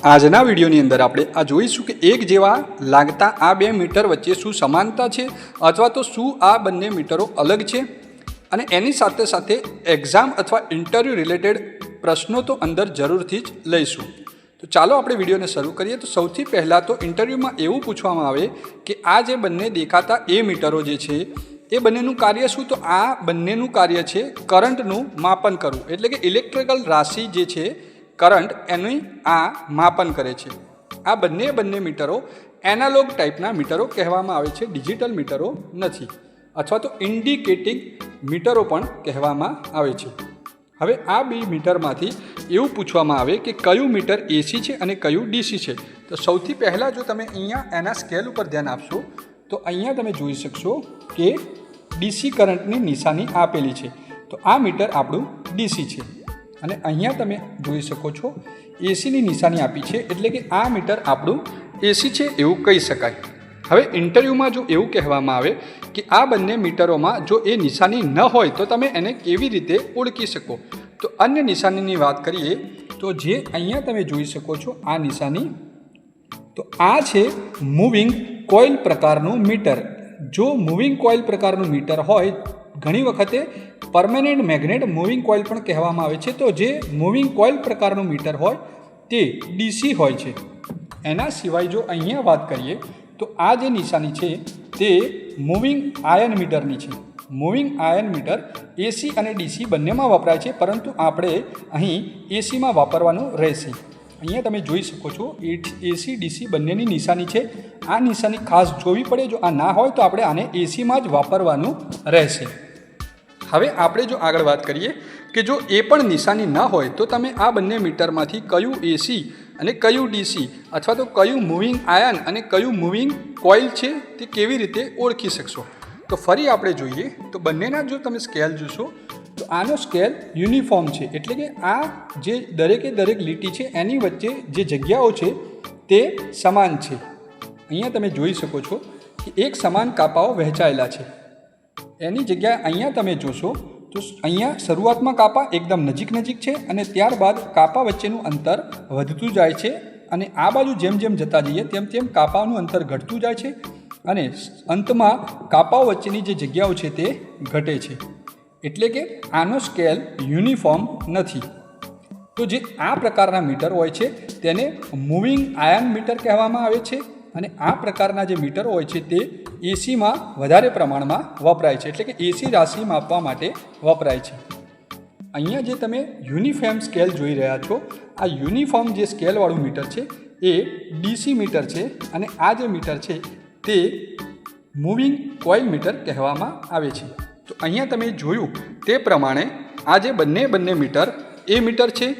આજના વિડીયોની અંદર આપણે આ જોઈશું કે એક જેવા લાગતા આ બે મીટર વચ્ચે શું સમાનતા છે અથવા તો શું આ બંને મીટરો અલગ છે અને એની સાથે સાથે એક્ઝામ અથવા ઇન્ટરવ્યૂ રિલેટેડ પ્રશ્નો તો અંદર જરૂરથી જ લઈશું। તો ચાલો આપણે વિડીયોને શરૂ કરીએ। તો સૌથી પહેલાં તો ઇન્ટરવ્યૂમાં એવું પૂછવામાં આવે કે આ જે બંને દેખાતા એ મીટરો જે છે એ બંનેનું કાર્ય શું? તો આ બંનેનું કાર્ય છે કરંટનું માપન કરવું, એટલે કે ઇલેક્ટ્રિકલ રાશિ જે છે કરંટ એનું આ માપન કરે છે। આ બંને મીટરો એનાલોગ ટાઈપના મીટરો કહેવામાં આવે છે, ડિજિટલ મીટરો નથી, અથવા તો ઇન્ડિકેટિંગ મીટરો પણ કહેવામાં આવે છે। હવે આ બે મીટરમાંથી એવું પૂછવામાં આવે કે કયું મીટર એસી છે અને કયું ડીસી છે। તો સૌથી પહેલાં જો તમે અહીંયા એના સ્કેલ ઉપર ધ્યાન આપશો તો અહીંયા તમે જોઈ શકશો કે ડીસી કરંટની નિશાની આપેલી છે। તો આ મીટર આપણું ડીસી છે અને અહીંયા તમે જોઈ શકો છો એસીની નિશાની આપી છે, એટલે કે આ મીટર આપણું એસી છે એવું કહી શકાય। હવે ઇન્ટરવ્યૂમાં જો એવું કહેવામાં આવે કે આ બંને મીટરોમાં જો એ નિશાની ન હોય તો તમે એને કેવી રીતે ઓળખી શકો? તો અન્ય નિશાનીની વાત કરીએ તો જે અહીંયા તમે જોઈ શકો છો આ નિશાની, તો આ છે મૂવિંગ કોઇલ પ્રકારનું મીટર। જો મૂવિંગ કોઇલ પ્રકારનું મીટર હોય, ઘણી વખતે પરમેનન્ટ મેગ્નેટ મૂવિંગ કોઇલ પણ કહેવામાં આવે છે, તો જે મૂવિંગ કોઇલ પ્રકારનું મીટર હોય તે ડીસી હોય છે। એના સિવાય જો અહીંયા વાત કરીએ તો આ જે નિશાની છે તે મૂવિંગ આયન મીટરની છે। મૂવિંગ આયન મીટર એસી અને ડીસી બંનેમાં વપરાય છે, પરંતુ આપણે અહીં એસીમાં વાપરવાનું રહેશે। અહીંયા તમે જોઈ શકો છો એસી ડીસી બંનેની નિશાની છે। આ નિશાની ખાસ જોવી પડે, જો આ ના હોય તો આપણે આને એસીમાં જ વાપરવાનું રહેશે। હવે આપણે જો આગળ વાત કરીએ કે જો એ પણ નિશાની ન હોય તો તમે આ બંને મીટરમાંથી કયું એસી અને કયું ડીસી અથવા તો કયું મૂવિંગ આયન અને કયું મૂવિંગ કોઇલ છે તે કેવી રીતે ઓળખી શકશો? તો ફરી આપણે જોઈએ તો બંનેના જો તમે સ્કેલ જોશો તો આનો સ્કેલ યુનિફોર્મ છે, એટલે કે આ જે દરેકે દરેક લીટી છે એની વચ્ચે જે જગ્યાઓ છે તે સમાન છે। અહીંયા તમે જોઈ શકો છો કે એક સમાન કાપાઓ વહેંચાયેલા છે। એની જગ્યાએ અહીંયા તમે જોશો તો અહીંયા શરૂઆતમાં કાપા એકદમ નજીક છે અને ત્યારબાદ કાપા વચ્ચેનું અંતર વધતું જાય છે અને આ બાજુ જેમ જેમ જતા જઈએ તેમ કાપાનું અંતર ઘટતું જાય છે અને અંતમાં કાપાઓ વચ્ચેની જે જગ્યાઓ છે તે ઘટે છે, એટલે કે આનો સ્કેલ યુનિફોર્મ નથી। તો જે આ પ્રકારના મીટર હોય છે તેને મૂવિંગ આયન મીટર કહેવામાં આવે છે અને આ પ્રકારના જે મીટરો હોય છે તે એસીમાં વધારે પ્રમાણમાં વપરાય છે, એટલે કે એસી રાશિ માપવા માટે વપરાય છે। અહીંયા જે તમે યુનિફોર્મ સ્કેલ જોઈ રહ્યા છો, આ યુનિફોર્મ જે સ્કેલવાળું મીટર છે એ ડીસી મીટર છે અને આ જે મીટર છે તે મૂવિંગ કોઇલ મીટર કહેવામાં આવે છે। તો અહીંયા તમે જોયું તે પ્રમાણે આ જે બંને મીટર એ મીટર છે,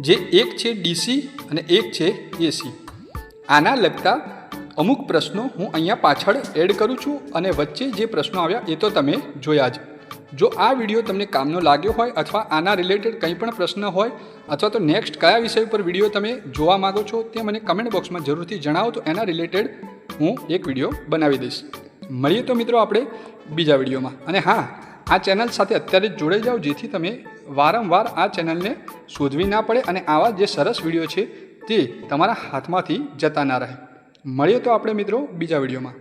જે એક છે ડીસી અને એક છે એસી। આના લગતા અમુક પ્રશ્નો હું અહીંયા પાછળ એડ કરું છું અને વચ્ચે જે પ્રશ્નો આવ્યા એ તો તમે જોયા જ। જો આ વિડીયો તમને કામનો લાગ્યો હોય અથવા આના રિલેટેડ કંઈ પણ પ્રશ્ન હોય અથવા તો નેક્સ્ટ કયા વિષય ઉપર વિડીયો તમે જોવા માગો છો તે મને કમેન્ટ બોક્સમાં જરૂરથી જણાવો, તો એના રિલેટેડ હું એક વિડીયો બનાવી દઈશ। મળીએ તો મિત્રો આપણે બીજા વિડીયોમાં। અને હા, આ ચેનલ સાથે અત્યારે જ જોડાઈ જાઓ, જેથી તમે વારંવાર આ ચેનલને શોધવી ના પડે અને આવા જે સરસ વિડીયો છે તે તમારા હાથમાંથી જતા ના રહે। મળીએ તો આપણે મિત્રો બીજા વિડીયોમાં।